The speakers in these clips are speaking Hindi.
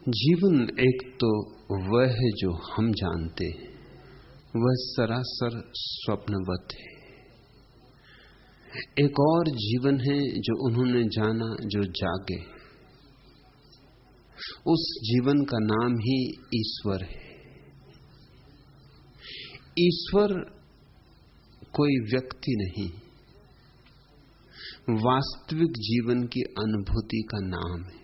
जीवन एक तो वह है जो हम जानते हैं, वह सरासर स्वप्नवत है। एक और जीवन है जो उन्होंने जाना, जो जागे। उस जीवन का नाम ही ईश्वर है। ईश्वर कोई व्यक्ति नहीं, वास्तविक जीवन की अनुभूति का नाम है।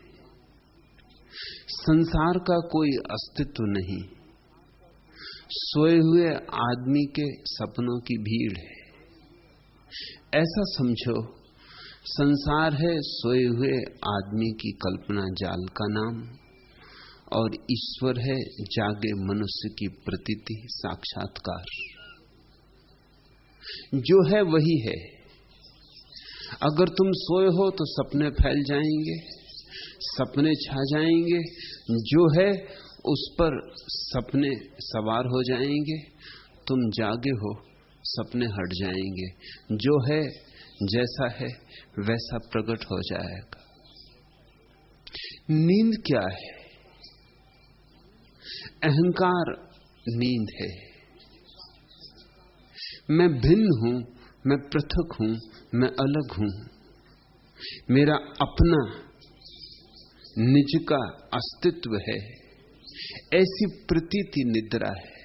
संसार का कोई अस्तित्व नहीं, सोए हुए आदमी के सपनों की भीड़ है। ऐसा समझो, संसार है सोए हुए आदमी की कल्पना जाल का नाम, और ईश्वर है जागे मनुष्य की प्रतीति, साक्षात्कार। जो है वही है। अगर तुम सोए हो तो सपने फैल जाएंगे, सपने छा जाएंगे। जो है उस पर सपने सवार हो जाएंगे। तुम जागे हो, सपने हट जाएंगे। जो है, जैसा है वैसा प्रकट हो जाएगा। नींद क्या है? अहंकार नींद है। मैं भिन्न हूं, मैं पृथक हूं, मैं अलग हूं, मेरा अपना निज का अस्तित्व है, ऐसी प्रतीति निद्रा है।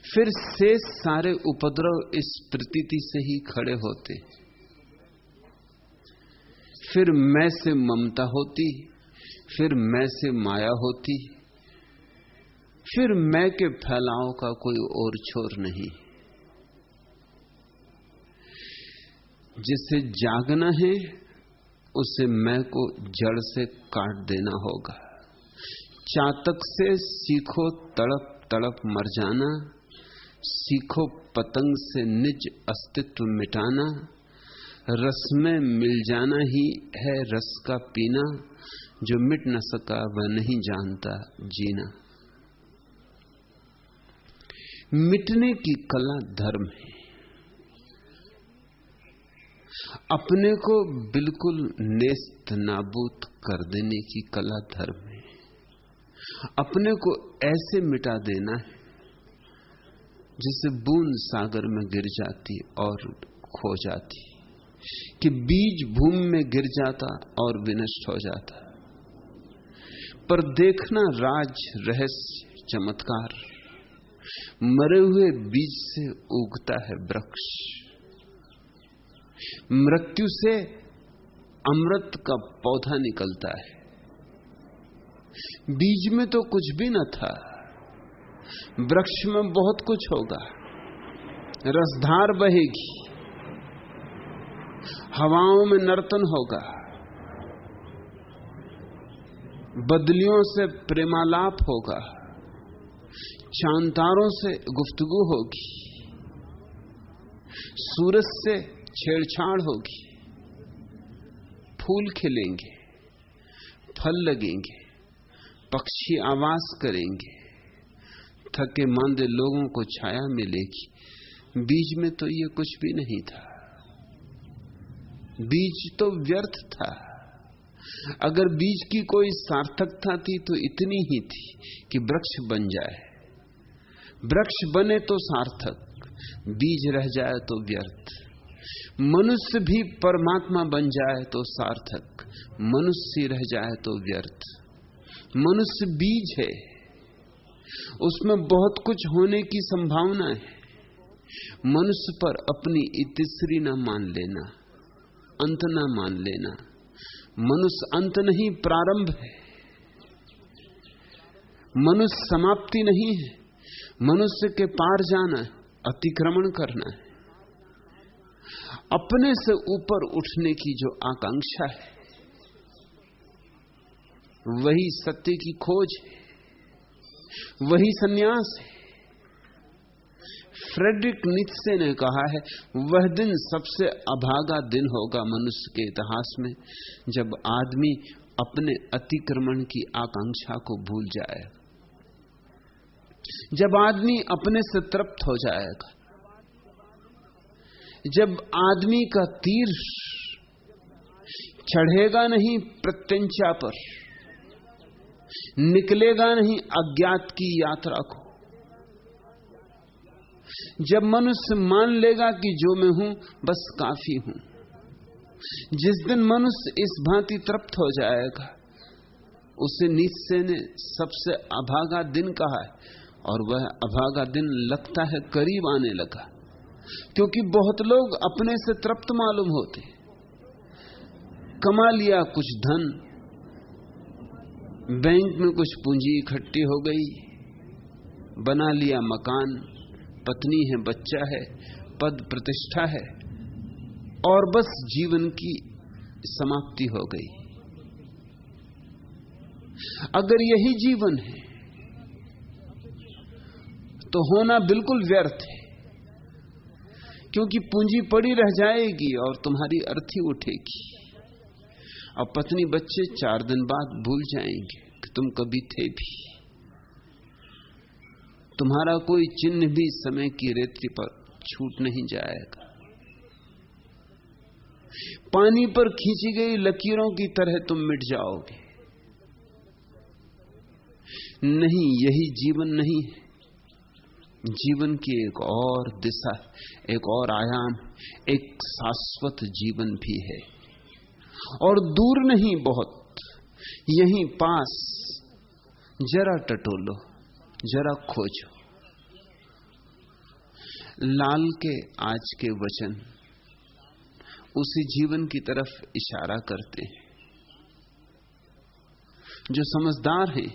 फिर शेष सारे उपद्रव इस प्रतीति से ही खड़े होते। फिर मैं से ममता होती, फिर मैं से माया होती, फिर मैं के फैलाव का कोई और छोर नहीं। जिसे जागना है उसे मैं को जड़ से काट देना होगा। चातक से सीखो तड़प तड़प मर जाना, सीखो पतंग से निज अस्तित्व मिटाना। रस में मिल जाना ही है रस का पीना, जो मिट न सका वह नहीं जानता जीना। मिटने की कला धर्म है। अपने को बिल्कुल नेस्त नाबूद कर देने की कला धर्म है। अपने को ऐसे मिटा देना है जैसे बूंद सागर में गिर जाती और खो जाती, कि बीज भूमि में गिर जाता और विनष्ट हो जाता। पर देखना राज, रहस्य, चमत्कार, मरे हुए बीज से उगता है वृक्ष। मृत्यु से अमृत का पौधा निकलता है। बीज में तो कुछ भी न था, वृक्ष में बहुत कुछ होगा। रसधार बहेगी, हवाओं में नर्तन होगा, बदलियों से प्रेमालाप होगा, चांतारों से गुफ्तगू होगी, सूरज से छेड़छाड़ होगी। फूल खिलेंगे, फल लगेंगे, पक्षी आवाज करेंगे, थके मांदे लोगों को छाया मिलेगी। बीज में तो ये कुछ भी नहीं था। बीज तो व्यर्थ था। अगर बीज की कोई सार्थकता थी तो इतनी ही थी कि वृक्ष बन जाए। वृक्ष बने तो सार्थक, बीज रह जाए तो व्यर्थ। मनुष्य भी परमात्मा बन जाए तो सार्थक, मनुष्य रह जाए तो व्यर्थ। मनुष्य बीज है, उसमें बहुत कुछ होने की संभावना है। मनुष्य पर अपनी इतिश्री न मान लेना, अंत न मान लेना। मनुष्य अंत नहीं, प्रारंभ है। मनुष्य समाप्ति नहीं है। मनुष्य के पार जाना है, अतिक्रमण करना है। अपने से ऊपर उठने की जो आकांक्षा है, वही सत्य की खोज है, वही सन्यास है। फ्रेडरिक नीत्शे ने कहा है, वह दिन सबसे अभागा दिन होगा मनुष्य के इतिहास में, जब आदमी अपने अतिक्रमण की आकांक्षा को भूल जाएगा, जब आदमी अपने से तृप्त हो जाएगा, जब आदमी का तीर चढ़ेगा नहीं प्रत्यंचा पर, निकलेगा नहीं अज्ञात की यात्रा को। जब मनुष्य मान लेगा कि जो मैं हूं बस काफी हूं, जिस दिन मनुष्य इस भांति तृप्त हो जाएगा, उसे नीत्शे ने सबसे अभागा दिन कहा है, और वह अभागा दिन लगता है करीब आने लगा, क्योंकि बहुत लोग अपने से तृप्त मालूम होते। कमा लिया कुछ धन, बैंक में कुछ पूंजी इकट्ठी हो गई, बना लिया मकान, पत्नी है, बच्चा है, पद प्रतिष्ठा है, और बस जीवन की समाप्ति हो गई। अगर यही जीवन है तो होना बिल्कुल व्यर्थ है, क्योंकि पूंजी पड़ी रह जाएगी और तुम्हारी अर्थी उठेगी, और पत्नी बच्चे 4 दिन बाद भूल जाएंगे कि तुम कभी थे भी। तुम्हारा कोई चिन्ह भी समय की रेती पर छूट नहीं जाएगा। पानी पर खींची गई लकीरों की तरह तुम मिट जाओगे। नहीं, यही जीवन नहीं है। जीवन की एक और दिशा, एक और आयाम, एक शाश्वत जीवन भी है, और दूर नहीं, बहुत यहीं पास। जरा टटोलो, जरा खोजो। लाल के आज के वचन उसी जीवन की तरफ इशारा करते हैं। जो समझदार हैं,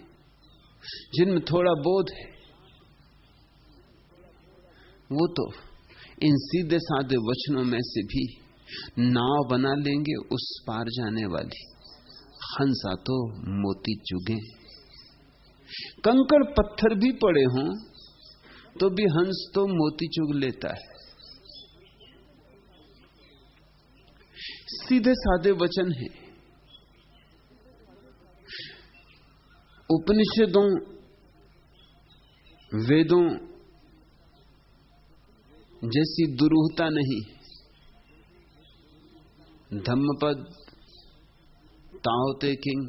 जिनमें थोड़ा बोध है, वो तो इन सीधे साधे वचनों में से भी नाव बना लेंगे उस पार जाने वाली। हंसा तो मोती चुगे, कंकड़ पत्थर भी पड़े हों तो भी हंस तो मोती चुग लेता है। सीधे साधे वचन है। उपनिषदों, वेदों जैसी दुरूहता नहीं। धम्मपद, ताओ ते किंग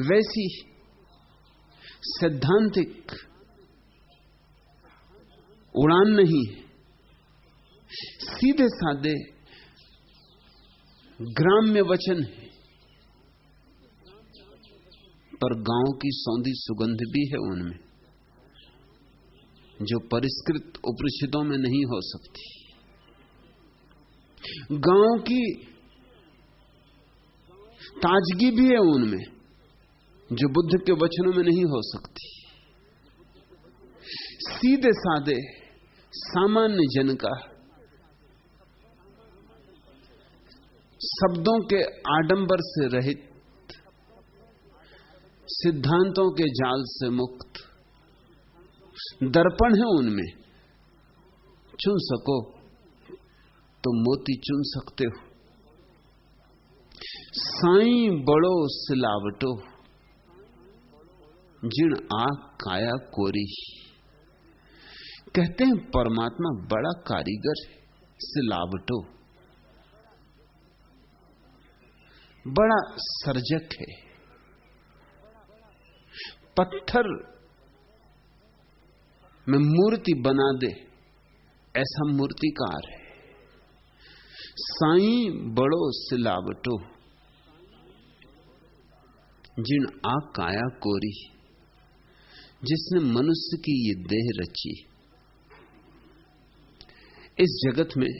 वैसी सैद्धांतिक उड़ान नहीं। सीधे साधे ग्राम्य वचन है, पर गांव की सौंधी सुगंध भी है उनमें, जो परिष्कृत उपनिषदों में नहीं हो सकती। गांव की ताजगी भी है उनमें, जो बुद्ध के वचनों में नहीं हो सकती। सीधे साधे सामान्य जन का शब्दों के आडंबर से रहित, सिद्धांतों के जाल से मुक्त दर्पण है उनमें। चुन सको तो मोती चुन सकते हो। साईं बड़ो सिलावटो, जिण आंख काया कोरी। कहते हैं परमात्मा बड़ा कारीगर है, सिलावटो, बड़ा सर्जक है। पत्थर में मूर्ति बना दे, ऐसा मूर्तिकार है। साईं बड़ो सिलावटो, जिन आ काया कोरी। जिसने मनुष्य की ये देह रची। इस जगत में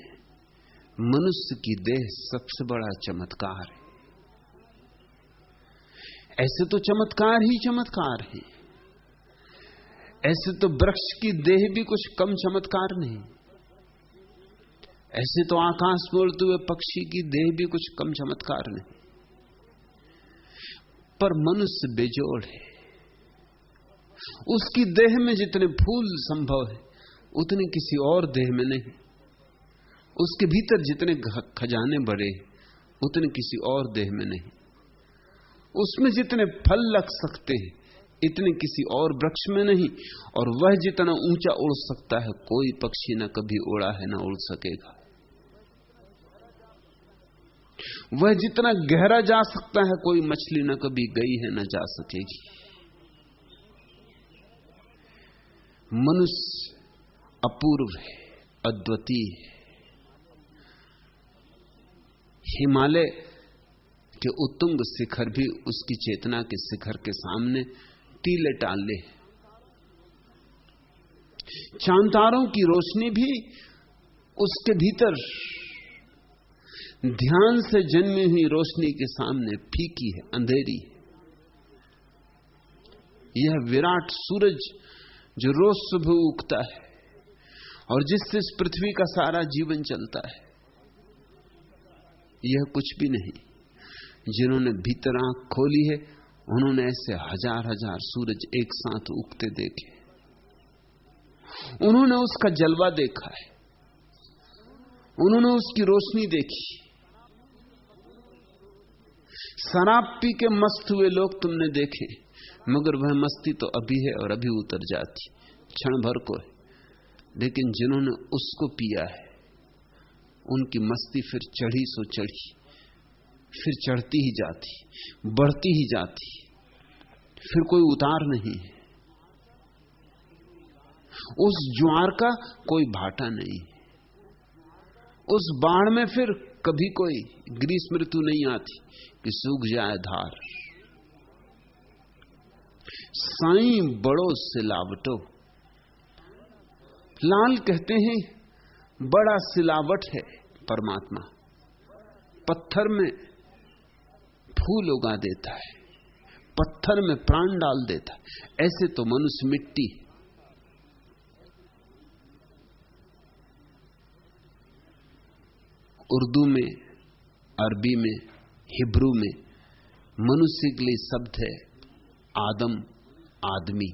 मनुष्य की देह सबसे बड़ा चमत्कार है। ऐसे तो चमत्कार ही चमत्कार है। ऐसे तो वृक्ष की देह भी कुछ कम चमत्कार नहीं। ऐसे तो आकाश में उड़ते हुए पक्षी की देह भी कुछ कम चमत्कार नहीं। पर मनुष्य बेजोड़ है। उसकी देह में जितने फूल संभव है उतने किसी और देह में नहीं। उसके भीतर जितने खजाने बड़े उतने किसी और देह में नहीं। उसमें जितने फल लग सकते हैं इतने किसी और वृक्ष में नहीं। और वह जितना ऊंचा उड़ सकता है कोई पक्षी न कभी उड़ा है, न उड़ सकेगा। वह जितना गहरा जा सकता है, कोई मछली न कभी गई है, न जा सकेगी। मनुष्य अपूर्व है, अद्वितीय है। हिमालय के उत्तुंग शिखर भी उसकी चेतना के शिखर के सामने टीले टाले। चांद तारों की रोशनी भी उसके भीतर ध्यान से जन्मी हुई रोशनी के सामने फीकी है, अंधेरी है। यह विराट सूरज जो रोज सुबह उगता है और जिससे इस पृथ्वी का सारा जीवन चलता है, यह कुछ भी नहीं। जिन्होंने भीतर आंख खोली है, उन्होंने ऐसे हजार हजार सूरज एक साथ उगते देखे। उन्होंने उसका जलवा देखा है, उन्होंने उसकी रोशनी देखी। शराब पी के मस्त हुए लोग तुमने देखे, मगर वह मस्ती तो अभी है और अभी उतर जाती, क्षण भर को है। लेकिन जिन्होंने उसको पिया है, उनकी मस्ती फिर चढ़ी सो चढ़ी, फिर चढ़ती ही जाती, बढ़ती ही जाती, फिर कोई उतार नहीं है। उस ज्वार का कोई भाटा नहीं, उस बाढ़ में फिर कभी कोई ग्रीष्म ऋतु नहीं आती कि सूख जाए धार। साईं बड़ो सिलावटो, लाल कहते हैं बड़ा सिलावट है परमात्मा। पत्थर में फूल उगा देता है, पत्थर में प्राण डाल देता है। ऐसे तो मनुष्य मिट्टी। उर्दू में, अरबी में, हिब्रू में मनुष्य के लिए शब्द है आदम, आदमी।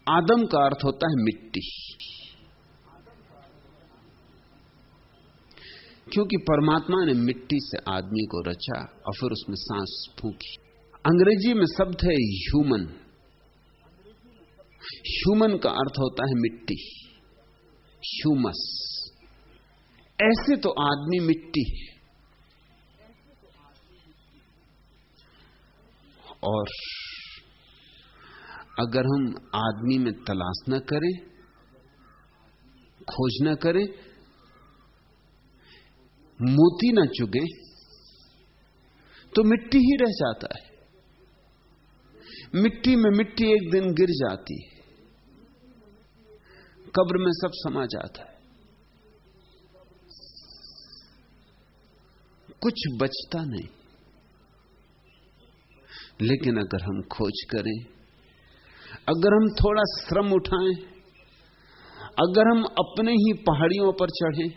आदम का अर्थ होता है मिट्टी, क्योंकि परमात्मा ने मिट्टी से आदमी को रचा और फिर उसमें सांस फूंकी। अंग्रेजी में शब्द है ह्यूमन। ह्यूमन का अर्थ होता है मिट्टी, ह्यूमस। ऐसे तो आदमी मिट्टी है, और अगर हम आदमी में तलाश न करें, खोज न करें, मोती न चुगे, तो मिट्टी ही रह जाता है। मिट्टी में मिट्टी एक दिन गिर जाती है, कब्र में सब समा जाता है, कुछ बचता नहीं। लेकिन अगर हम खोज करें, अगर हम थोड़ा श्रम उठाएं, अगर हम अपने ही पहाड़ियों पर चढ़ें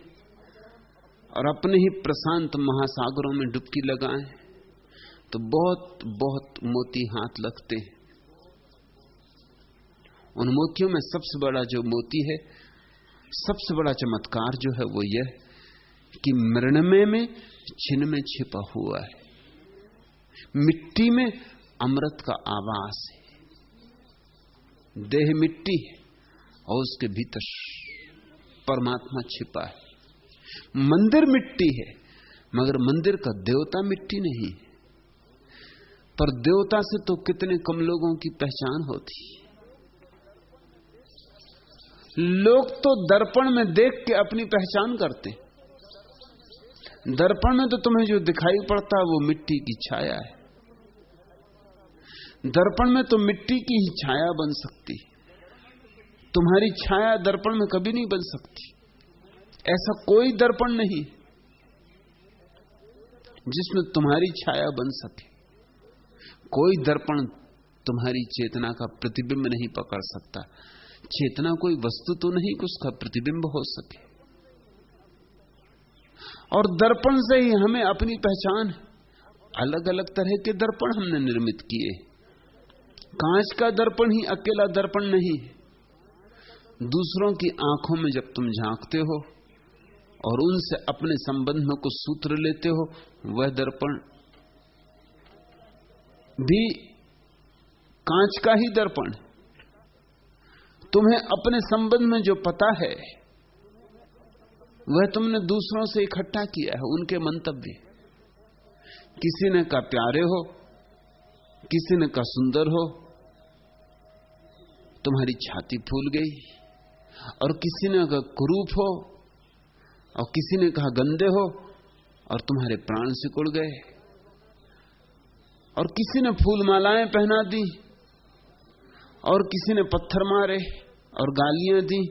और अपने ही प्रशांत महासागरों में डुबकी लगाएं, तो बहुत बहुत मोती हाथ लगते हैं। उन मोतियों में सबसे बड़ा जो मोती है, सबसे बड़ा चमत्कार जो है, वो यह कि मृण्मय में छिन्न छिपा हुआ है। मिट्टी में अमृत का आवास है। देह मिट्टी है और उसके भीतर परमात्मा छिपा है। मंदिर मिट्टी है, मगर मंदिर का देवता मिट्टी नहीं। पर देवता से तो कितने कम लोगों की पहचान होती। लोग तो दर्पण में देख के अपनी पहचान करते। दर्पण में तो तुम्हें जो दिखाई पड़ता है वो मिट्टी की छाया है। दर्पण में तो मिट्टी की ही छाया बन सकती, तुम्हारी छाया दर्पण में कभी नहीं बन सकती। ऐसा कोई दर्पण नहीं जिसमें तुम्हारी छाया बन सके। कोई दर्पण तुम्हारी चेतना का प्रतिबिंब नहीं पकड़ सकता। चेतना कोई वस्तु तो नहीं कि उसका प्रतिबिंब हो सके। और दर्पण से ही हमें अपनी पहचान। अलग अलग तरह के दर्पण हमने निर्मित किए। कांच का दर्पण ही अकेला दर्पण नहीं। दूसरों की आंखों में जब तुम झांकते हो और उनसे अपने संबंध में कुछ सूत्र लेते हो, वह दर्पण भी कांच का ही दर्पण। तुम्हें अपने संबंध में जो पता है वह तुमने दूसरों से इकट्ठा किया है, उनके मंतव्य। किसी ने कहा प्यारे हो, किसी ने कहा सुंदर हो, तुम्हारी छाती फूल गई, और किसी ने कहा कुरूप हो, और किसी ने कहा गंदे हो, और तुम्हारे प्राण सिकुड़ गए। और किसी ने फूल मालाएं पहना दी, और किसी ने पत्थर मारे और गालियां दी,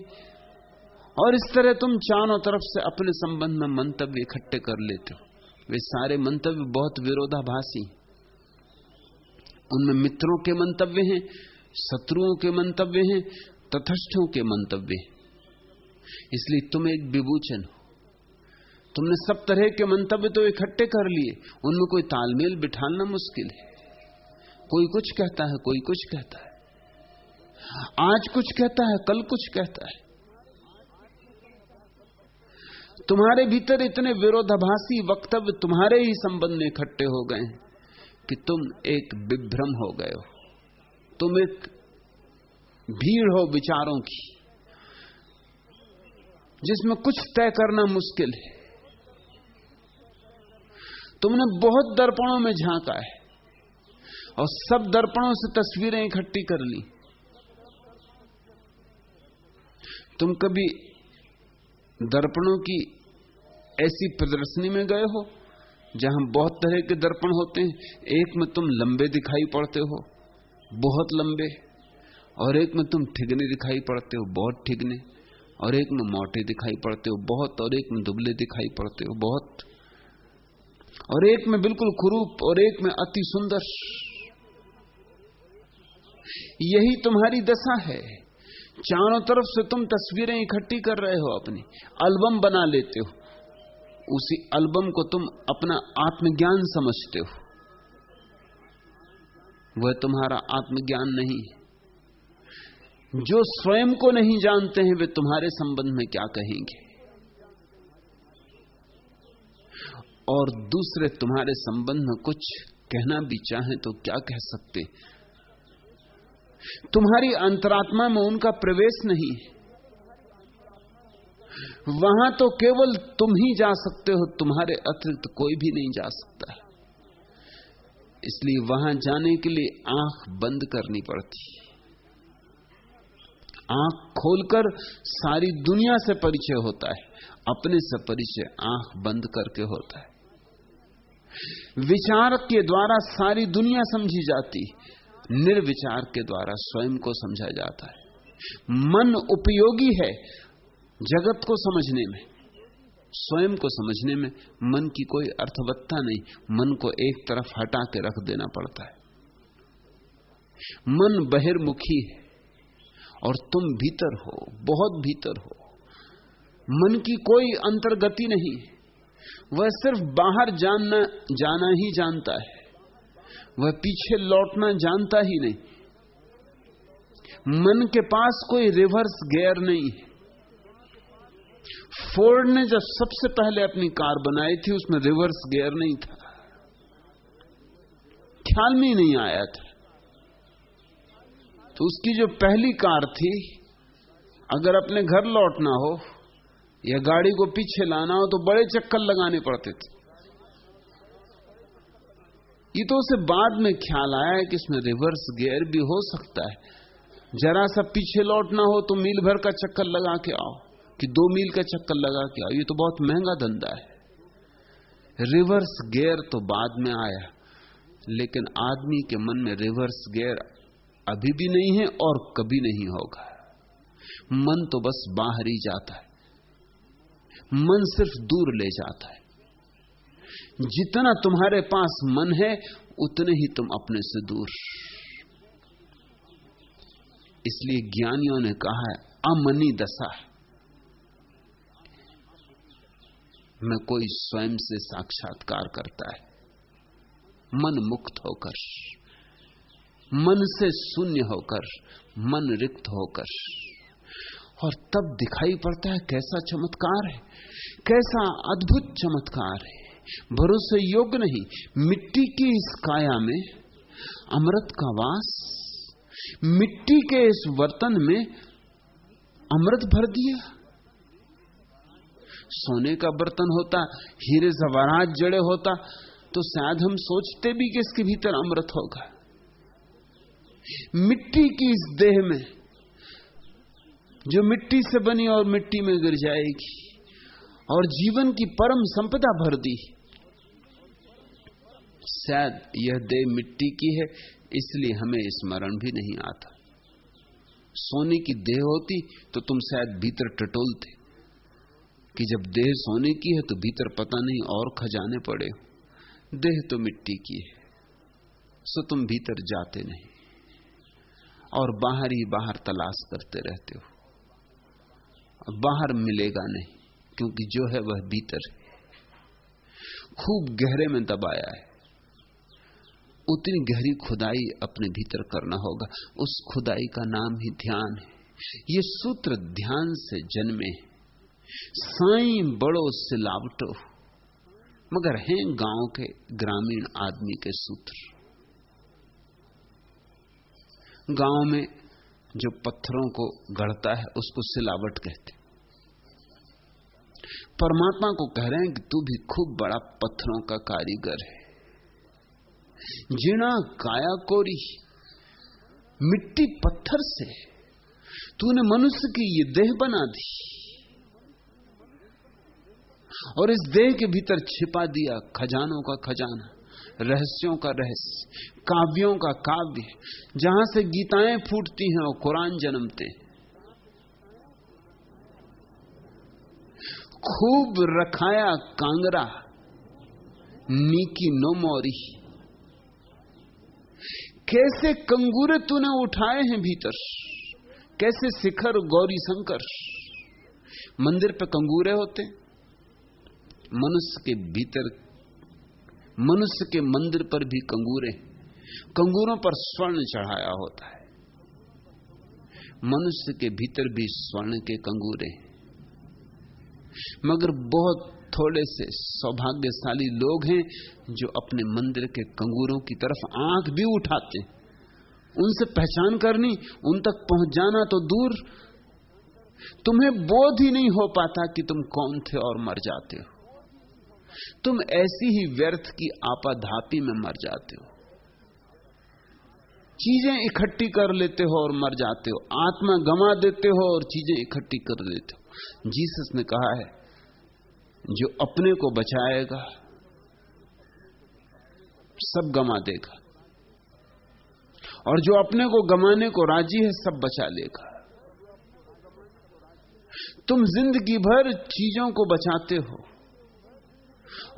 और इस तरह तुम चारों तरफ से अपने संबंध में मंतव्य इकट्ठे कर लेते हो। वे सारे मंतव्य बहुत विरोधाभासी, उनमें मित्रों के मंतव्य हैं, शत्रुओं के मंतव्य हैं, तटस्थों के मंतव्य हैं। इसलिए तुम एक विभूषण हो। तुमने सब तरह के मंतव्य तो इकट्ठे कर लिए, उनमें कोई तालमेल बिठाना मुश्किल है। कोई कुछ कहता है, कोई कुछ कहता है, आज कुछ कहता है, कल कुछ कहता है। तुम्हारे भीतर इतने विरोधाभासी वक्तव्य तुम्हारे ही संबंध में इकट्ठे हो गए हैं कि तुम एक विभ्रम हो गए हो। तुम एक भीड़ हो विचारों की, जिसमें कुछ तय करना मुश्किल है। तुमने बहुत दर्पणों में झांका है और सब दर्पणों से तस्वीरें इकट्ठी कर ली। तुम कभी दर्पणों की ऐसी प्रदर्शनी में गए हो जहां बहुत तरह के दर्पण होते हैं? एक में तुम लंबे दिखाई पड़ते हो, बहुत लंबे, और एक में तुम ठिगने दिखाई पड़ते हो, बहुत ठिगने, और एक में मोटे दिखाई पड़ते हो बहुत, और एक में दुबले दिखाई पड़ते हो बहुत, और एक में बिल्कुल कुरूप, और एक में अति सुंदर। यही तुम्हारी दशा है। चारों तरफ से तुम तस्वीरें इकट्ठी कर रहे हो, अपनी एल्बम बना लेते हो। उसी एल्बम को तुम अपना आत्मज्ञान समझते हो। वह तुम्हारा आत्मज्ञान नहीं है। जो स्वयं को नहीं जानते हैं वे तुम्हारे संबंध में क्या कहेंगे, और दूसरे तुम्हारे संबंध में कुछ कहना भी चाहें तो क्या कह सकते? तुम्हारी अंतरात्मा में उनका प्रवेश नहीं है। वहां तो केवल तुम ही जा सकते हो, तुम्हारे अतिरिक्त कोई भी नहीं जा सकता। इसलिए वहां जाने के लिए आंख बंद करनी पड़ती। आंख खोलकर सारी दुनिया से परिचय होता है, अपने से परिचय आंख बंद करके होता है। विचार के द्वारा सारी दुनिया समझी जाती, निर्विचार के द्वारा स्वयं को समझा जाता है। मन उपयोगी है जगत को समझने में, स्वयं को समझने में मन की कोई अर्थवत्ता नहीं। मन को एक तरफ हटा के रख देना पड़ता है। मन बहिर्मुखी है और तुम भीतर हो, बहुत भीतर हो। मन की कोई अंतर्गति नहीं, वह सिर्फ बाहर जाना ही जानता है, वह पीछे लौटना जानता ही नहीं। मन के पास कोई रिवर्स गियर नहीं है। फोर्ड ने जब सबसे पहले अपनी कार बनाई थी, उसमें रिवर्स गियर नहीं था, ख्याल में ही नहीं आया था। तो उसकी जो पहली कार थी, अगर अपने घर लौटना हो या गाड़ी को पीछे लाना हो तो बड़े चक्कर लगाने पड़ते थे। ये तो उसे बाद में ख्याल आया कि इसमें रिवर्स गियर भी हो सकता है। जरा सा पीछे लौटना हो तो मील भर का चक्कर लगा के आओ कि 2 मील का चक्कर लगा के आओ, ये तो बहुत महंगा धंधा है। रिवर्स गियर तो बाद में आया, लेकिन आदमी के मन में रिवर्स गियर अभी भी नहीं है और कभी नहीं होगा। मन तो बस बाहर ही जाता है, मन सिर्फ दूर ले जाता है। जितना तुम्हारे पास मन है उतने ही तुम अपने से दूर। इसलिए ज्ञानियों ने कहा है अमनी दशा में कोई स्वयं से साक्षात्कार करता है, मन मुक्त होकर, मन से शून्य होकर, मन रिक्त होकर। और तब दिखाई पड़ता है कैसा चमत्कार है, कैसा अद्भुत चमत्कार है, भरोसे योग्य नहीं। मिट्टी की इस काया में अमृत का वास, मिट्टी के इस बर्तन में अमृत भर दिया। सोने का बर्तन होता, हीरे जवाहरात जड़े होता, तो शायद हम सोचते भी कि इसके भीतर अमृत होगा। मिट्टी की इस देह में, जो मिट्टी से बनी और मिट्टी में गिर जाएगी, और जीवन की परम संपदा भर दी, शायद यह देह मिट्टी की है, इसलिए हमें स्मरण भी नहीं आता। सोने की देह होती तो तुम शायद भीतर टटोलते कि जब देह सोने की है तो भीतर पता नहीं और खजाने पड़े हो। देह तो मिट्टी की है, सो तुम भीतर जाते नहीं और बाहर ही बाहर तलाश करते रहते हो। बाहर मिलेगा नहीं, क्योंकि जो है वह भीतर है, खूब गहरे में दबाया है। उतनी गहरी खुदाई अपने भीतर करना होगा। उस खुदाई का नाम ही ध्यान है। ये सूत्र ध्यान से जन्मे, साईं बड़ो सिलावटो, मगर हैं गांव के ग्रामीण आदमी के सूत्र। गांव में जो पत्थरों को गढ़ता है उसको सिलावट कहते। परमात्मा को कह रहे हैं कि तू भी खूब बड़ा पत्थरों का कारीगर है। जिना काया कोरी, मिट्टी पत्थर से तूने मनुष्य की ये देह बना दी और इस देह के भीतर छिपा दिया खजानों का खजाना, रहस्यों का रहस्य, काव्यों का काव्य, जहां से गीताएं फूटती हैं और कुरान जन्मते। खूब रखाया कांगरा नीकी नो मोरी, कैसे कंगूरे तूने उठाए हैं भीतर, कैसे शिखर गौरी शंकर। मंदिर पे कंगूरे होते, मनुष्य के भीतर, मनुष्य के मंदिर पर भी कंगूरे, कंगूरों पर स्वर्ण चढ़ाया होता है। मनुष्य के भीतर भी स्वर्ण के कंगूरे, मगर बहुत थोड़े से सौभाग्यशाली लोग हैं जो अपने मंदिर के कंगूरों की तरफ आंख भी उठाते। उनसे पहचान करनी, उन तक पहुंच जाना तो दूर, तुम्हें बोध ही नहीं हो पाता कि तुम कौन थे और मर जाते हो। तुम ऐसी ही व्यर्थ की आपाधापी में मर जाते हो। चीजें इकट्ठी कर लेते हो और मर जाते हो, आत्मा गंवा देते हो और चीजें इकट्ठी कर लेते हो। जीसस ने कहा है, जो अपने को बचाएगा सब गंवा देगा, और जो अपने को गंवाने को राजी है सब बचा लेगा। तुम जिंदगी भर चीजों को बचाते हो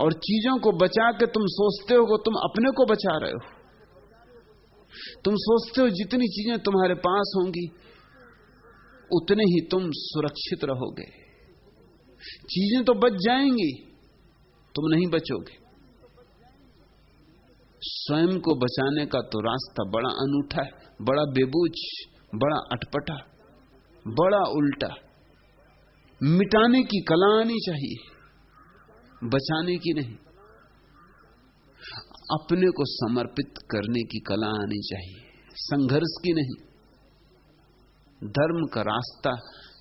और चीजों को बचा के तुम सोचते हो कि तुम अपने को बचा रहे हो। तुम सोचते हो जितनी चीजें तुम्हारे पास होंगी उतने ही तुम सुरक्षित रहोगे। चीजें तो बच जाएंगी, तुम नहीं बचोगे। स्वयं को बचाने का तो रास्ता बड़ा अनूठा है, बड़ा बेबूझ, बड़ा अटपटा, बड़ा उल्टा। मिटाने की कला आनी चाहिए, बचाने की नहीं। अपने को समर्पित करने की कला आनी चाहिए, संघर्ष की नहीं। धर्म का रास्ता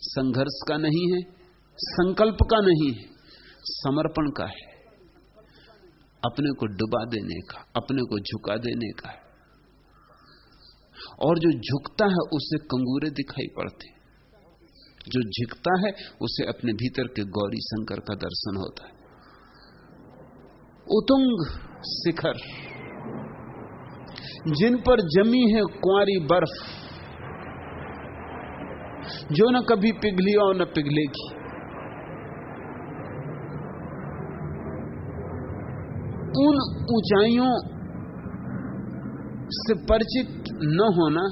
संघर्ष का नहीं है, संकल्प का नहीं है, समर्पण का है। अपने को डुबा देने का, अपने को झुका देने का है। और जो झुकता है उसे कंगूरे दिखाई पड़ते, जो झुकता है उसे अपने भीतर के गौरी शंकर का दर्शन होता है। उतुंग शिखर जिन पर जमी है कुंवारी बर्फ, जो न कभी पिघली और न पिघलेगी, उन ऊंचाइयों से परिचित न होना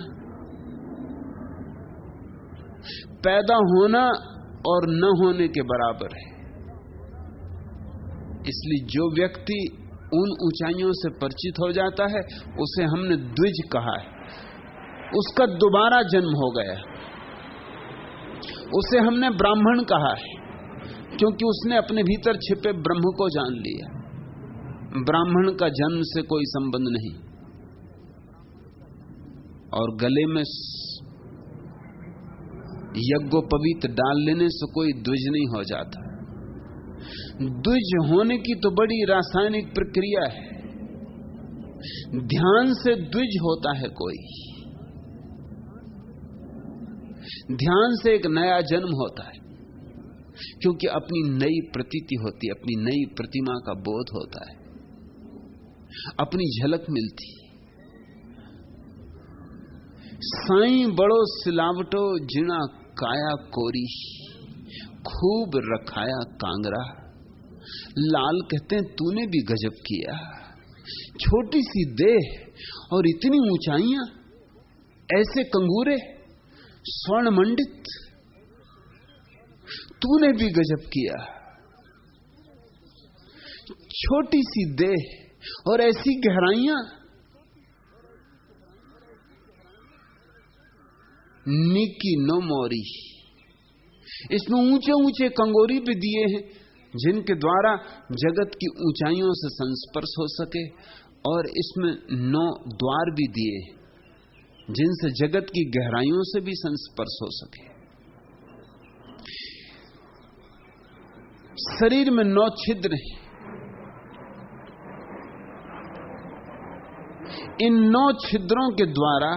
पैदा होना और न होने के बराबर है। इसलिए जो व्यक्ति उन ऊंचाइयों से परिचित हो जाता है उसे हमने द्विज कहा है, उसका दोबारा जन्म हो गया। उसे हमने ब्राह्मण कहा है क्योंकि उसने अपने भीतर छिपे ब्रह्म को जान लिया। ब्राह्मण का जन्म से कोई संबंध नहीं, और गले में यज्ञोपवीत डाल लेने से कोई द्विज नहीं हो जाता। द्विज होने की तो बड़ी रासायनिक प्रक्रिया है। ध्यान से द्विज होता है कोई, ध्यान से एक नया जन्म होता है, क्योंकि अपनी नई प्रतीति होती है, अपनी नई प्रतिमा का बोध होता है, अपनी झलक मिलती। साईं बड़ो सिलावटो जिना काया कोरी, खूब रखाया कांगरा। लाल कहते हैं तूने भी गजब किया, छोटी सी देह और इतनी ऊंचाइयां, ऐसे कंगूरे स्वर्ण मंडित, तूने भी गजब किया। छोटी सी देह और ऐसी गहराइयां, नीकी नो मोरी। इसमें ऊंचे ऊंचे कंगोरी भी दिए हैं जिनके द्वारा जगत की ऊंचाइयों से संस्पर्श हो सके, और इसमें 9 द्वार भी दिए हैं जिनसे जगत की गहराइयों से भी संस्पर्श हो सके। शरीर में 9 छिद्र हैं। इन 9 छिद्रों के द्वारा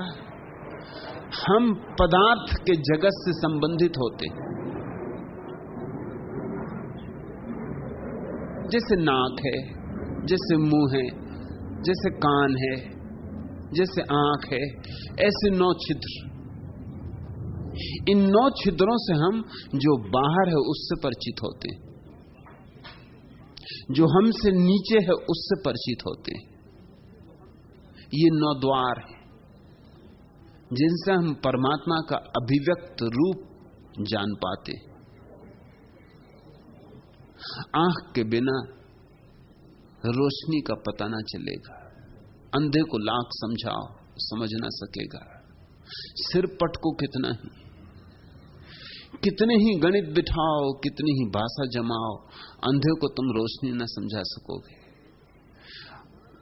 हम पदार्थ के जगत से संबंधित होते हैं। जैसे नाक है, जैसे मुंह है, जैसे कान है, जैसे आंख है, ऐसे 9 छिद्र। इन 9 छिद्रों से हम जो बाहर है उससे परिचित होते हैं, जो हमसे नीचे है उससे परिचित होते हैं। ये 9 द्वार हैं जिनसे हम परमात्मा का अभिव्यक्त रूप जान पाते। आंख के बिना रोशनी का पता ना चलेगा, अंधे को लाख समझाओ समझ ना सकेगा। सिर पटको कितने ही गणित बिठाओ, कितनी ही भाषा जमाओ, अंधे को तुम रोशनी ना समझा सकोगे।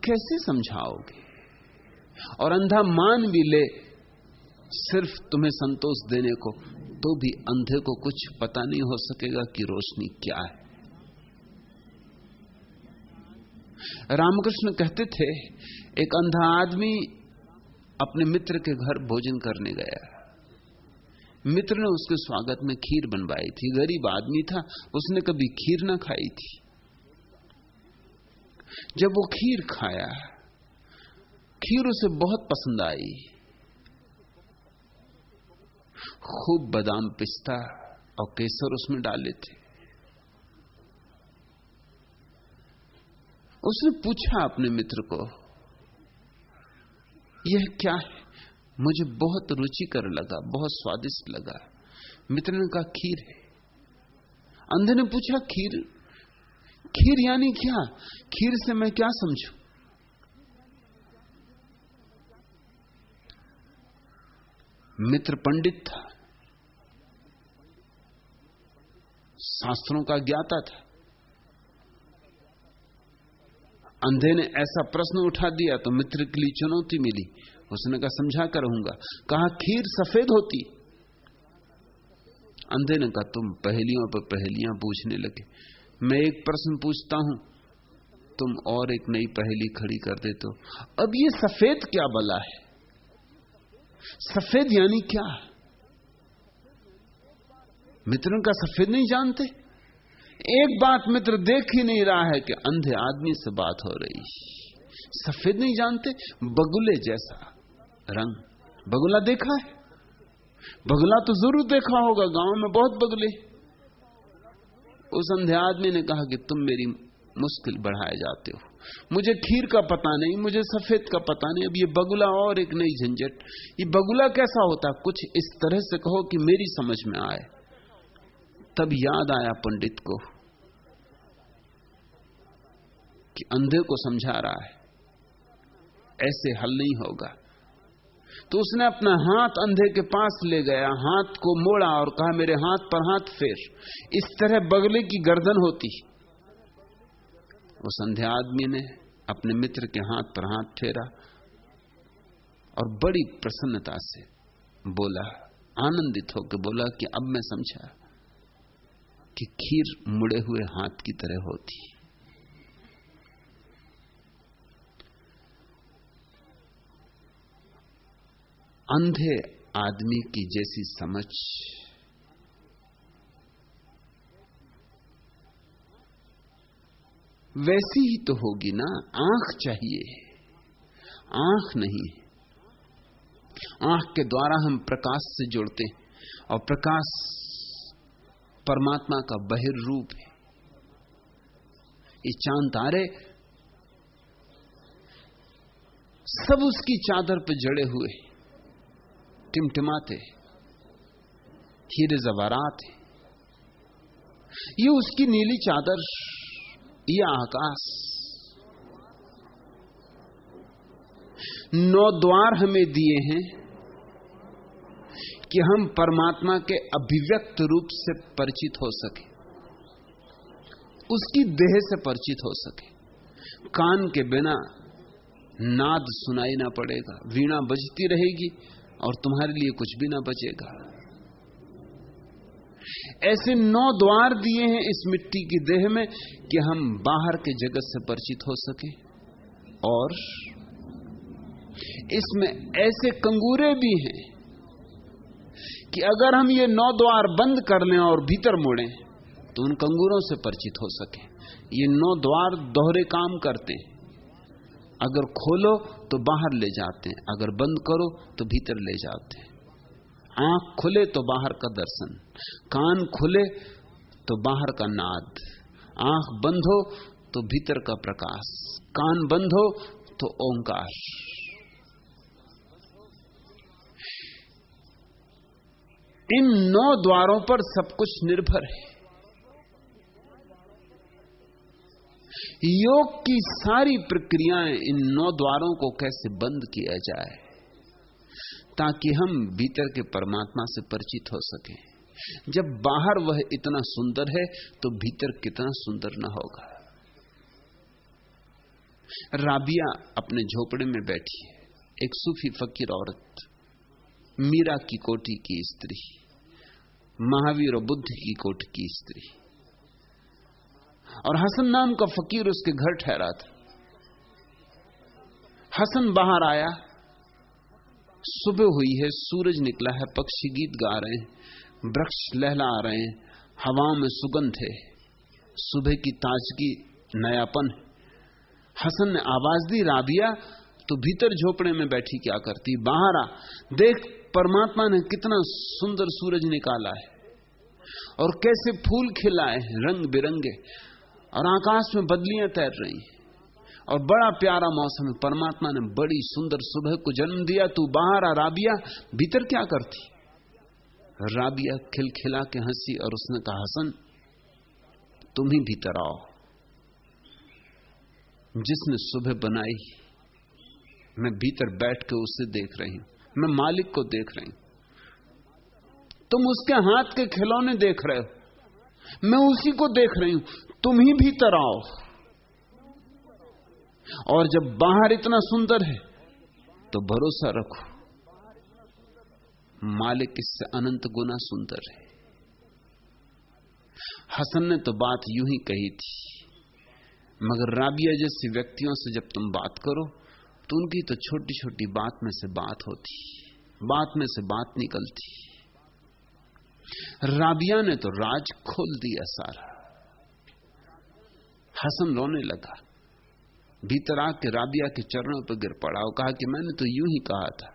कैसे समझाओगे? और अंधा मान भी ले सिर्फ तुम्हें संतोष देने को, तो भी अंधे को कुछ पता नहीं हो सकेगा कि रोशनी क्या है। रामकृष्ण कहते थे, एक अंधा आदमी अपने मित्र के घर भोजन करने गया। मित्र ने उसके स्वागत में खीर बनवाई थी। गरीब आदमी था, उसने कभी खीर ना खाई थी। जब वो खीर खाया, खीर उसे बहुत पसंद आई। खूब बादाम, पिस्ता और केसर उसमें डाले थे। उसने पूछा अपने मित्र को, यह क्या है? मुझे बहुत रुचिकर लगा, बहुत स्वादिष्ट लगा। मित्र ने कहा, खीर है। अंधे ने पूछा, खीर? खीर यानी क्या? खीर से मैं क्या समझूं? मित्र पंडित था, शास्त्रों का ज्ञाता था। अंधे ने ऐसा प्रश्न उठा दिया तो मित्र के लिए चुनौती मिली। उसने कहा, समझा कर रहूंगा। कहा, खीर सफेद होती। अंधे ने कहा, तुम पहेलियों पर पहेलियां पूछने लगे। मैं एक प्रश्न पूछता हूं, तुम और एक नई पहेली खड़ी कर देते हो। अब ये सफेद क्या बला है? सफेद यानी क्या? मित्रों का सफेद नहीं जानते। एक बात मित्र देख ही नहीं रहा है कि अंधे आदमी से बात हो रही। सफेद नहीं जानते। बगुले जैसा रंग। बगुला देखा है? बगुला तो जरूर देखा होगा, गांव में बहुत बगुले। उस अंधे आदमी ने कहा कि तुम मेरी मुश्किल बढ़ाए जाते हो। मुझे खीर का पता नहीं, मुझे सफेद का पता नहीं, अब ये बगुला और एक नई झंझट। ये बगुला कैसा होता? कुछ इस तरह से कहो कि मेरी समझ में आए। तब याद आया पंडित को कि अंधे को समझा रहा है, ऐसे हल नहीं होगा। तो उसने अपना हाथ अंधे के पास ले गया, हाथ को मोड़ा और कहा, मेरे हाथ पर हाथ फेर। इस तरह बगले की गर्दन होती। उस अंधे आदमी ने अपने मित्र के हाथ पर हाथ फेरा और बड़ी प्रसन्नता से बोला, आनंदित होकर बोला कि अब मैं समझा कि खीर मुड़े हुए हाथ की तरह होती। अंधे आदमी की जैसी समझ वैसी ही तो होगी ना। आंख चाहिए, आंख नहीं। आंख के द्वारा हम प्रकाश से जुड़ते हैं, और प्रकाश परमात्मा का बहिर्रूप है। ये चांद तारे सब उसकी चादर पर जड़े हुए, टिमटिमाते, हीरे जवारात है। ये उसकी नीली चादर, ये आकाश। 9 द्वार हमें दिए हैं कि हम परमात्मा के अभिव्यक्त रूप से परिचित हो सके, उसकी देह से परिचित हो सके। कान के बिना नाद सुनाई ना पड़ेगा, वीणा बजती रहेगी और तुम्हारे लिए कुछ भी ना बचेगा। ऐसे 9 द्वार दिए हैं इस मिट्टी की देह में कि हम बाहर के जगत से परिचित हो सके, और इसमें ऐसे कंगूरे भी हैं कि अगर हम ये 9 द्वार बंद कर लें और भीतर मुड़ें तो उन कंगूरों से परिचित हो सके। ये 9 द्वार दोहरे काम करते हैं। अगर खोलो तो बाहर ले जाते हैं, अगर बंद करो तो भीतर ले जाते हैं। आंख खुले तो बाहर का दर्शन, कान खुले तो बाहर का नाद, आंख बंद हो तो भीतर का प्रकाश, कान बंद हो तो ओंकार। इन 9 द्वारों पर सब कुछ निर्भर है। योग की सारी प्रक्रियाएं इन 9 द्वारों को कैसे बंद किया जाए ताकि हम भीतर के परमात्मा से परिचित हो सकें। जब बाहर वह इतना सुंदर है तो भीतर कितना सुंदर न होगा। राबिया अपने झोपड़े में बैठी है, एक सूफी फकीर औरत, मीरा की कोटि की स्त्री, महावीर और बुद्ध की कोटि की स्त्री, और हसन नाम का फकीर उसके घर ठहरा था। हसन बाहर आया, सुबह हुई है, सूरज निकला है, पक्षी गीत गा रहे हैं, वृक्ष लहला रहे हैं, हवाओं में सुगंध है, सुबह की ताजगी, नयापन। हसन ने आवाज दी, राबिया तो भीतर झोपड़े में बैठी क्या करती, बाहर आ, देख परमात्मा ने कितना सुंदर सूरज निकाला है और कैसे फूल खिलाए रंग बिरंगे, और आकाश में बदलियां तैर रही हैं और बड़ा प्यारा मौसम है। परमात्मा ने बड़ी सुंदर सुबह को जन्म दिया, तू बाहर आ राबिया, भीतर क्या करती। राबिया खिलखिला के हंसी और उसने कहा, हसन तुम ही भीतर आओ। जिसने सुबह बनाई मैं भीतर बैठ के उसे देख रही हूं, मैं मालिक को देख रही हूं। तुम उसके हाथ के खिलौने देख रहे हो, मैं उसी को देख रही हूं, तुम ही भीतर आओ। और जब बाहर इतना सुंदर है तो भरोसा रखो मालिक इससे अनंत गुना सुंदर है। हसन ने तो बात यूं ही कही थी, मगर राबिया जैसे व्यक्तियों से जब तुम बात करो तो उनकी तो छोटी छोटी बात में से बात होती, बात में से बात निकलती। राबिया ने तो राज खोल दिया सारा। हसन रोने लगा, भीतर आके राबिया के चरणों पर गिर पड़ा और कहा कि मैंने तो यूं ही कहा था,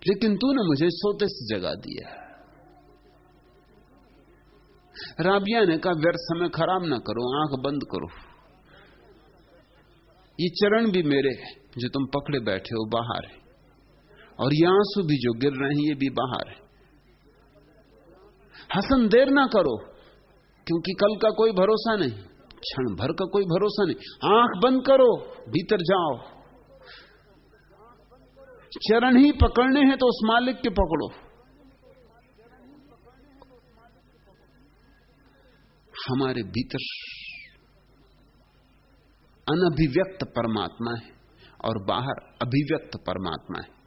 लेकिन तूने मुझे सोते से जगा दिया। राबिया ने कहा, व्यर्थ समय खराब ना करो, आंख बंद करो। ये चरण भी मेरे जो तुम पकड़े बैठे हो बाहर है, और ये आंसू भी जो गिर रहे हैं ये भी बाहर है। हसन देर ना करो, क्योंकि कल का कोई भरोसा नहीं, क्षण भर का कोई भरोसा नहीं। आंख बंद करो, भीतर जाओ। चरण ही पकड़ने हैं तो उस मालिक के पकड़ो। हमारे भीतर अनभिव्यक्त परमात्मा है और बाहर अभिव्यक्त परमात्मा है।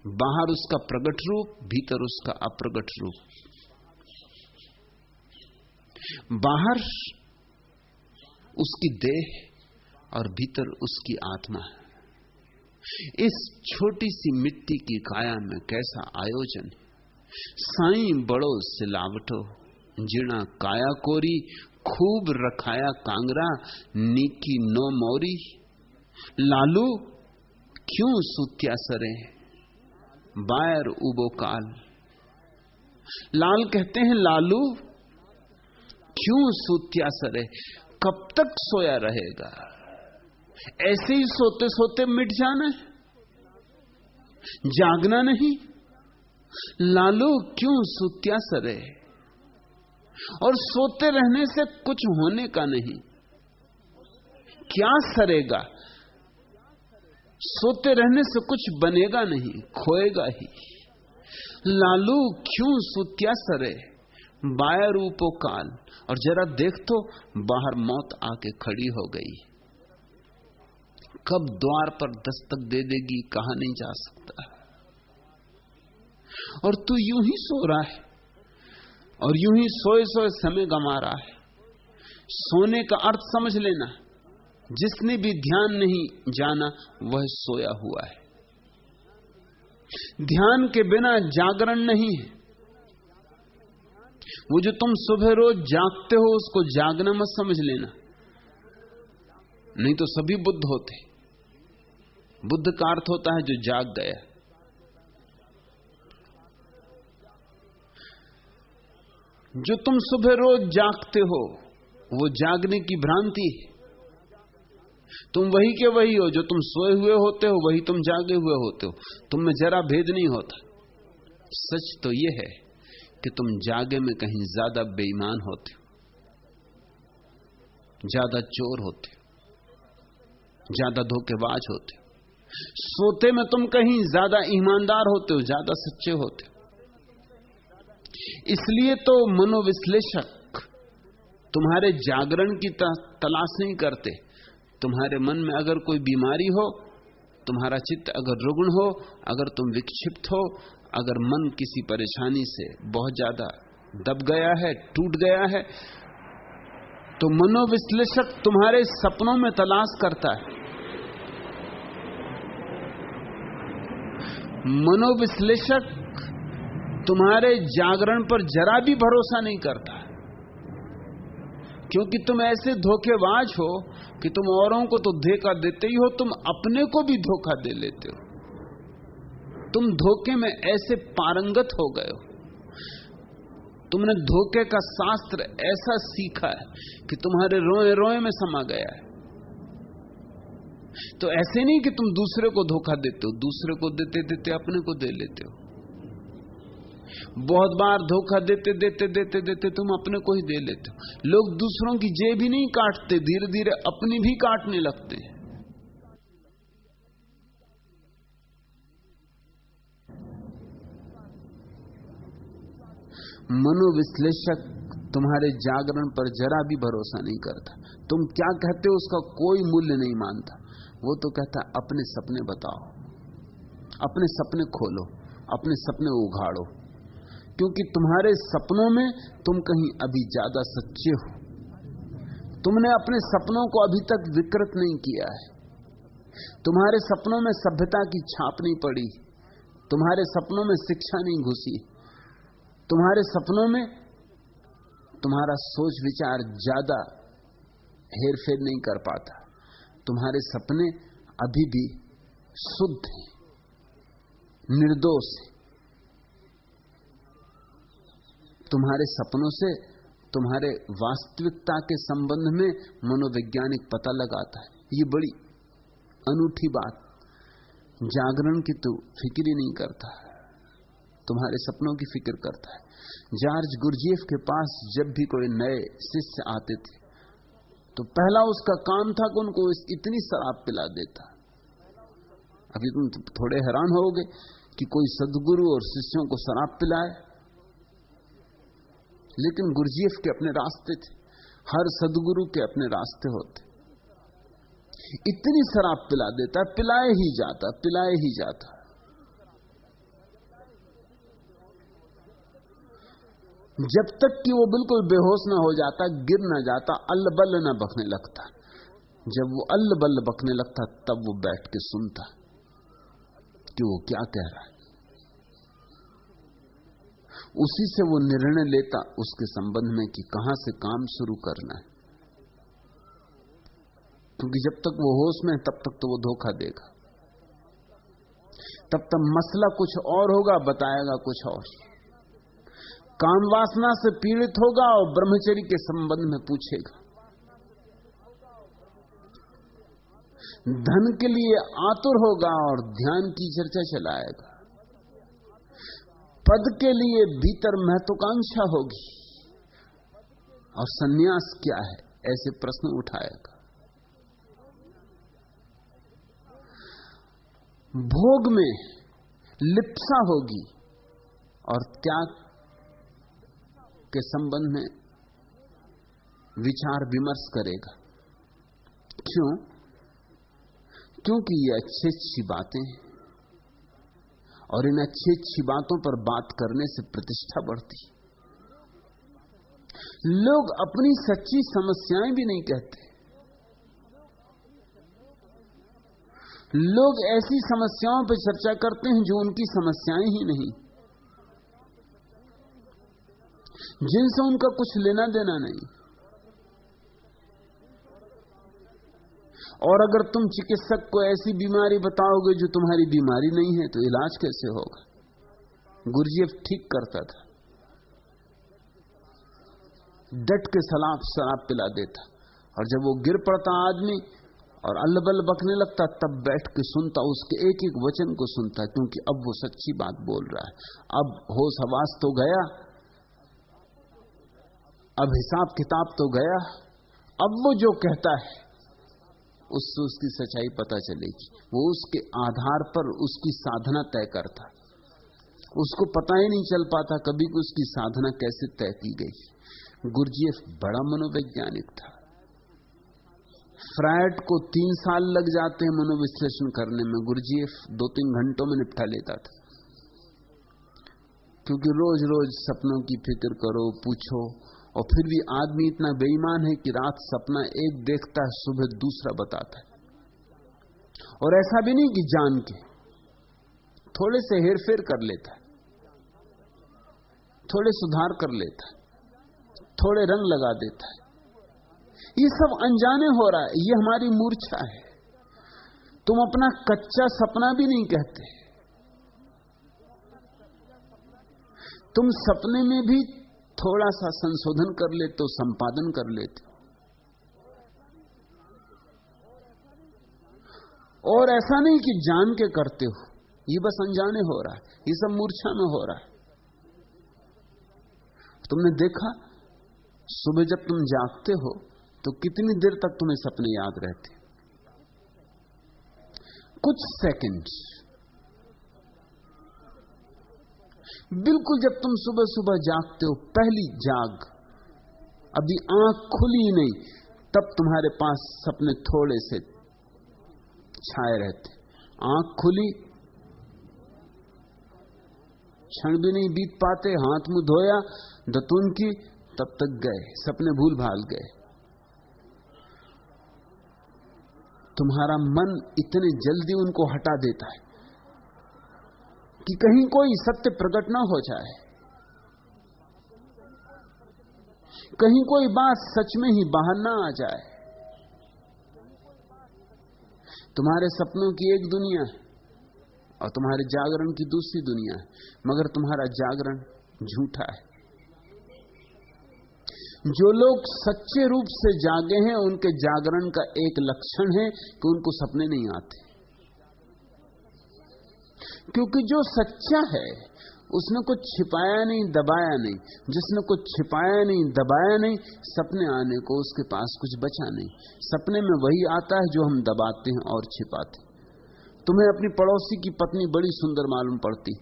बाहर उसका प्रगट रूप, भीतर उसका अप्रगट रूप। बाहर उसकी देह और भीतर उसकी आत्मा है। इस छोटी सी मिट्टी की काया में कैसा आयोजन है। साईं बड़ो सिलावटो जीणा काया कोरी, खूब रखाया कांगरा नीकी नो मोरी। लालू क्यों सुत्या सरे बायर उबो काल। लाल कहते हैं लालू क्यों सुत्या सरे, कब तक सोया रहेगा? ऐसे ही सोते सोते मिट जाना है, जागना नहीं। लालू क्यों सुत्या सरे, और सोते रहने से कुछ होने का नहीं। क्या सरेगा? सोते रहने से कुछ बनेगा नहीं, खोएगा ही। लालू क्यों सुत्या सरे बाया रूपो काल। और जरा देख तो बाहर मौत आके खड़ी हो गई। कब द्वार पर दस्तक दे देगी कहा नहीं जा सकता। और तू यूं ही सो रहा है और यूं ही सोए सोए समय गंवा रहा है। सोने का अर्थ समझ लेना, जिसने भी ध्यान नहीं जाना वह सोया हुआ है। ध्यान के बिना जागरण नहीं है। वो जो तुम सुबह रोज जागते हो उसको जागना मत समझ लेना, नहीं तो सभी बुद्ध होते। बुद्ध का अर्थ होता है जो जाग गया। जो तुम सुबह रोज जागते हो वो जागने की भ्रांति है। तुम वही के वही हो, जो तुम सोए हुए होते हो वही तुम जागे हुए होते हो। तुम में जरा भेद नहीं होता। सच तो यह है कि तुम जागे में कहीं ज्यादा बेईमान होते हो, ज्यादा चोर होते हो, ज्यादा धोखेबाज होते हो। सोते में तुम कहीं ज्यादा ईमानदार होते हो, ज्यादा सच्चे होते हो। इसलिए तो मनोविश्लेषक तुम्हारे जागरण की तलाश नहीं करते। तुम्हारे मन में अगर कोई बीमारी हो, तुम्हारा चित्त अगर रुग्ण हो, अगर तुम विक्षिप्त हो, अगर मन किसी परेशानी से बहुत ज्यादा दब गया है, टूट गया है, तो मनोविश्लेषक तुम्हारे सपनों में तलाश करता है। मनोविश्लेषक तुम्हारे जागरण पर जरा भी भरोसा नहीं करता, क्योंकि तुम ऐसे धोखेबाज हो कि तुम औरों को तो धोखा देते ही हो, तुम अपने को भी धोखा दे लेते हो। तुम धोखे में ऐसे पारंगत हो गए हो, तुमने धोखे का शास्त्र ऐसा सीखा है कि तुम्हारे रोए रोए में समा गया है। तो ऐसे नहीं कि तुम दूसरे को धोखा देते हो, दूसरे को देते देते अपने को दे लेते हो। बहुत बार धोखा देते देते देते देते तुम अपने को ही दे लेते हो। लोग दूसरों की जेब ही नहीं काटते, धीरे धीरे अपनी भी काटने लगते हैं। मनोविश्लेषक तुम्हारे जागरण पर जरा भी भरोसा नहीं करता। तुम क्या कहते हो उसका कोई मूल्य नहीं मानता। वो तो कहता अपने सपने बताओ, अपने सपने खोलो, अपने सपने उघाड़ो, क्योंकि तुम्हारे सपनों में तुम कहीं अभी ज्यादा सच्चे हो। तुमने अपने सपनों को अभी तक विकृत नहीं किया है। तुम्हारे सपनों में सभ्यता की छाप नहीं पड़ी, तुम्हारे सपनों में शिक्षा नहीं घुसी, तुम्हारे सपनों में तुम्हारा सोच विचार ज्यादा हेरफेर नहीं कर पाता। तुम्हारे सपने अभी भी शुद्ध हैं, निर्दोष हैं। तुम्हारे सपनों से तुम्हारे वास्तविकता के संबंध में मनोवैज्ञानिक पता लगाता है। ये बड़ी अनूठी बात। जागरण की तो फिक्र ही नहीं करता, तुम्हारे सपनों की फिक्र करता है। जॉर्ज गुरजेफ के पास जब भी कोई नए शिष्य आते थे तो पहला उसका काम था कि उनको इतनी शराब पिला देता। अभी तुम थोड़े हैरान होगे कि कोई सद्गुरु और शिष्यों को शराब पिलाए, लेकिन गुरजेफ के अपने रास्ते थे, हर सद्गुरु के अपने रास्ते होते। इतनी शराब पिला देता, पिलाए ही जाता, पिलाए ही जाता। जब तक कि वो बिल्कुल बेहोश ना हो जाता, गिर ना जाता, अल्ल बल्ल ना बकने लगता। जब वो अल्ल बल्ल बकने लगता तब वो बैठ के सुनता कि वो क्या कह रहा है। उसी से वो निर्णय लेता उसके संबंध में कि कहां से काम शुरू करना है, क्योंकि जब तक वो होश में है तब तक तो वो धोखा देगा, तब तक मसला कुछ और होगा, बताएगा कुछ और। काम वासना से पीड़ित होगा और ब्रह्मचर्य के संबंध में पूछेगा। धन के लिए आतुर होगा और ध्यान की चर्चा चलाएगा। पद के लिए भीतर महत्वाकांक्षा होगी और सन्यास क्या है ऐसे प्रश्न उठाएगा। भोग में लिप्सा होगी और त्याग के संबंध में विचार विमर्श करेगा। क्यों? क्योंकि ये अच्छी अच्छी बातें हैं और इन अच्छी अच्छी बातों पर बात करने से प्रतिष्ठा बढ़ती। लोग अपनी सच्ची समस्याएं भी नहीं कहते। लोग ऐसी समस्याओं पर चर्चा करते हैं जो उनकी समस्याएं ही नहीं, जिनसे उनका कुछ लेना देना नहीं। और अगर तुम चिकित्सक को ऐसी बीमारी बताओगे जो तुम्हारी बीमारी नहीं है तो इलाज कैसे होगा? गुरजेफ ठीक करता था, डट के शराब पिला देता, और जब वो गिर पड़ता आदमी और अल्लबल बकने लगता तब बैठ के सुनता, उसके एक एक वचन को सुनता, क्योंकि अब वो सच्ची बात बोल रहा है। अब होश हवास तो गया, अब हिसाब किताब तो गया, अब वो जो कहता है उससे उसकी सच्चाई पता चलेगी। वो उसके आधार पर उसकी साधना तय करता। उसको पता ही नहीं चल पाता कभी कि उसकी साधना कैसे तय की गई। गुरजेफ बड़ा मनोवैज्ञानिक था। फ्रायड को 3 साल लग जाते हैं मनोविश्लेषण करने में, गुरजेफ 2-3 घंटों में निपटा लेता था। क्योंकि रोज रोज सपनों की फिक्र करो, पूछो, और फिर भी आदमी इतना बेईमान है कि रात सपना एक देखता है, सुबह दूसरा बताता है। और ऐसा भी नहीं कि जान के, थोड़े से हेरफेर कर लेता है, थोड़े सुधार कर लेता है, थोड़े रंग लगा देता है। ये सब अनजाने हो रहा है, ये हमारी मूर्छा है। तुम अपना कच्चा सपना भी नहीं कहते, तुम सपने में भी थोड़ा सा संशोधन कर लेते हो, संपादन कर लेते हो। और ऐसा नहीं कि जान के करते हो, ये बस अनजाने हो रहा है, ये सब मूर्छा में हो रहा है। तुमने देखा, सुबह जब तुम जागते हो तो कितनी देर तक तुम्हें सपने याद रहते? कुछ सेकंड। बिल्कुल जब तुम सुबह सुबह जागते हो, पहली जाग, अभी आंख खुली नहीं, तब तुम्हारे पास सपने थोड़े से छाए रहते। आंख खुली, क्षण भी नहीं बीत पाते, हाथ मुंह धोया, दतून की, तब तक गए, सपने भूल भाल गए। तुम्हारा मन इतने जल्दी उनको हटा देता है कि कहीं कोई सत्य प्रकट ना हो जाए, कहीं कोई बात सच में ही बाहर ना आ जाए। तुम्हारे सपनों की एक दुनिया है और तुम्हारे जागरण की दूसरी दुनिया है, मगर तुम्हारा जागरण झूठा है। जो लोग सच्चे रूप से जागे हैं, उनके जागरण का एक लक्षण है कि उनको सपने नहीं आते, क्योंकि जो सच्चा है उसने कुछ छिपाया नहीं, दबाया नहीं। जिसने कुछ छिपाया नहीं, दबाया नहीं, सपने आने को उसके पास कुछ बचा नहीं। सपने में वही आता है जो हम दबाते हैं और छिपाते। तुम्हें अपनी पड़ोसी की पत्नी बड़ी सुंदर मालूम पड़ती,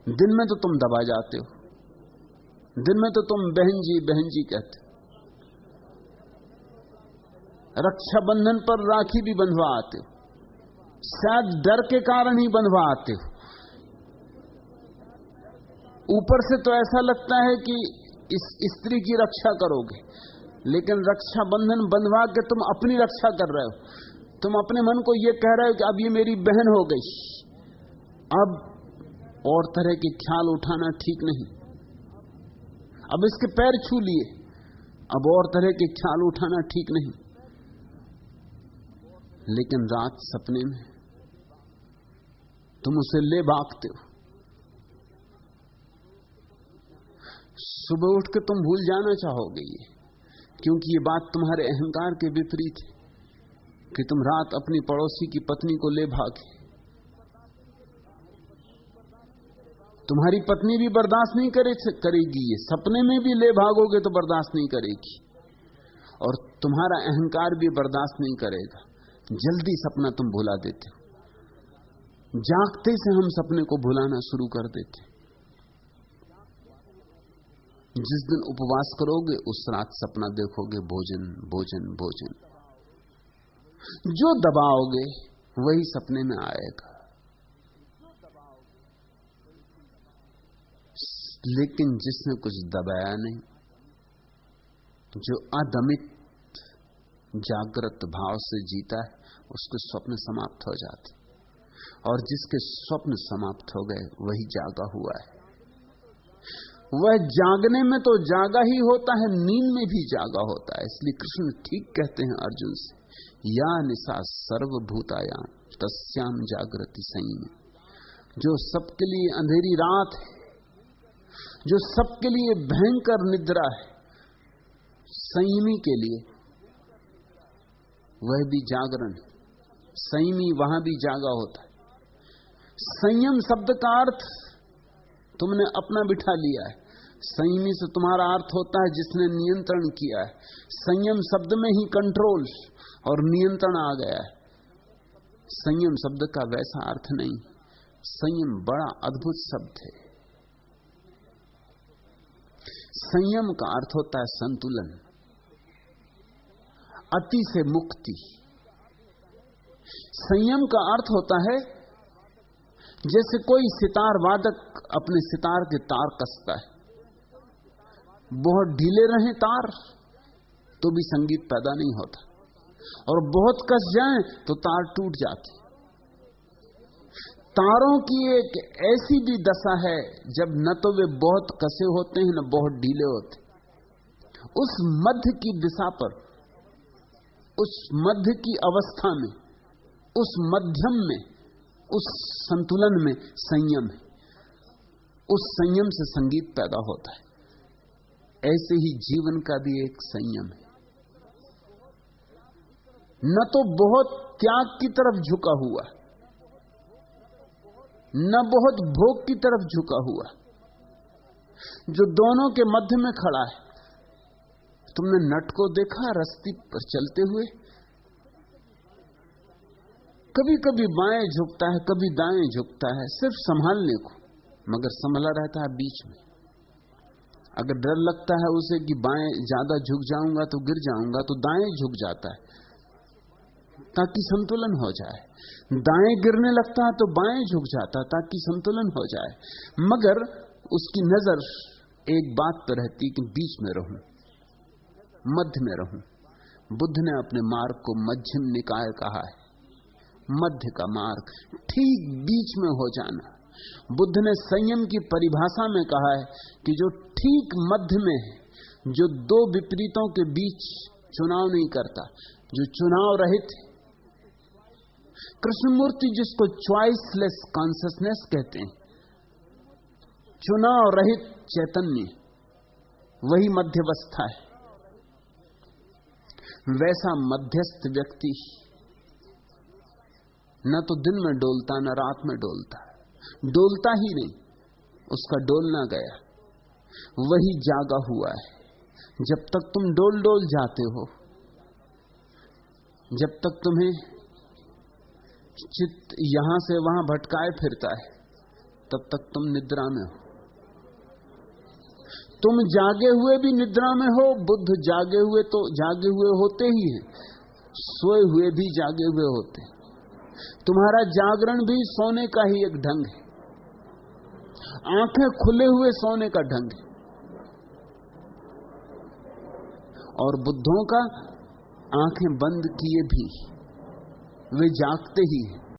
दिन में तो तुम दबा जाते हो, दिन में तो तुम बहन जी कहते हो, रक्षाबंधन पर राखी भी बंधवा आते हो, शायद डर के कारण ही बंधवा आते हो। ऊपर से तो ऐसा लगता है कि इस स्त्री की रक्षा करोगे, लेकिन रक्षा बंधन बंधवा के तुम अपनी रक्षा कर रहे हो। तुम अपने मन को यह कह रहे हो कि अब ये मेरी बहन हो गई, अब और तरह के ख्याल उठाना ठीक नहीं। अब इसके पैर छू लिए, अब और तरह के ख्याल उठाना ठीक नहीं। लेकिन रात सपने में तुम उसे ले भागते हो। सुबह उठ के तुम भूल जाना चाहोगे ये, क्योंकि ये बात तुम्हारे अहंकार के विपरीत है कि तुम रात अपनी पड़ोसी की पत्नी को ले भागे। तुम्हारी पत्नी भी बर्दाश्त नहीं करेगी ये, सपने में भी ले भागोगे तो बर्दाश्त नहीं करेगी, और तुम्हारा अहंकार भी बर्दाश्त नहीं करेगा। जल्दी सपना तुम भुला देते हो। जागते से हम सपने को भुलाना शुरू कर देते। जिस दिन उपवास करोगे उस रात सपना देखोगे भोजन भोजन भोजन। जो दबाओगे वही सपने में आएगा। लेकिन जिसने कुछ दबाया नहीं, जो अदमित जागृत भाव से जीता है, उसके स्वप्न समाप्त हो जाते, और जिसके स्वप्न समाप्त हो गए वही जागा हुआ है। वह जागने में तो जागा ही होता है, नींद में भी जागा होता है। इसलिए कृष्ण ठीक कहते हैं अर्जुन से, या निशा सर्वभूतायाम तस्याम जागृति संयमी। जो सबके लिए अंधेरी रात है, जो सबके लिए भयंकर निद्रा है, संयमी के लिए वह भी जागरण है। संयमी वहां भी जागा होता है। संयम शब्द का अर्थ तुमने अपना बिठा लिया है। संयमी से तुम्हारा अर्थ होता है जिसने नियंत्रण किया है। संयम शब्द में ही कंट्रोल और नियंत्रण आ गया है। संयम शब्द का वैसा अर्थ नहीं। संयम बड़ा अद्भुत शब्द है। संयम का अर्थ होता है संतुलन, अति से मुक्ति। संयम का अर्थ होता है जैसे कोई सितार वादक अपने सितार के तार कसता है। बहुत ढीले रहे तार तो भी संगीत पैदा नहीं होता, और बहुत कस जाएं तो तार टूट जाते। तारों की एक ऐसी भी दशा है जब न तो वे बहुत कसे होते हैं न बहुत ढीले होते। उस मध्य की दिशा पर, उस मध्य की अवस्था में, उस मध्यम में, उस संतुलन में संयम है। उस संयम से संगीत पैदा होता है। ऐसे ही जीवन का भी एक संयम है। न तो बहुत त्याग की तरफ झुका हुआ, न बहुत भोग की तरफ झुका हुआ, जो दोनों के मध्य में खड़ा है। तुमने नट को देखा रस्सी पर चलते हुए? कभी कभी बाएं झुकता है, कभी दाएं झुकता है, सिर्फ संभालने को, मगर संभला रहता है बीच में। अगर डर लगता है उसे कि बाएं ज्यादा झुक जाऊंगा तो गिर जाऊंगा, तो दाएं झुक जाता है ताकि संतुलन हो जाए। दाएं गिरने लगता है तो बाएं झुक जाता है ताकि संतुलन हो जाए। मगर उसकी नजर एक बात पर रहती कि बीच में रहूं, मध्य में रहूं। बुद्ध ने अपने मार्ग को मध्यम निकाय कहा है। मध्य का मार्ग, ठीक बीच में हो जाना। बुद्ध ने संयम की परिभाषा में कहा है कि जो ठीक मध्य में है, जो दो विपरीतों के बीच चुनाव नहीं करता, जो चुनाव रहित है। कृष्णमूर्ति जिसको चॉइसलेस कॉन्शियसनेस कहते हैं, चुनाव रहित चैतन्य, वही मध्यवस्था है। वैसा मध्यस्थ व्यक्ति न तो दिन में डोलता न रात में डोलता, डोलता ही नहीं, उसका डोलना गया, वही जागा हुआ है। जब तक तुम डोल डोल जाते हो, जब तक तुम्हें चित्त यहां से वहां भटकाए फिरता है, तब तक तुम निद्रा में हो। तुम जागे हुए भी निद्रा में हो। बुद्ध जागे हुए तो जागे हुए होते ही हैं, सोए हुए भी जागे हुए होते हैं। तुम्हारा जागरण भी सोने का ही एक ढंग है, आंखें खुले हुए सोने का ढंग है। और बुद्धों का आंखें बंद किए भी वे जागते ही हैं।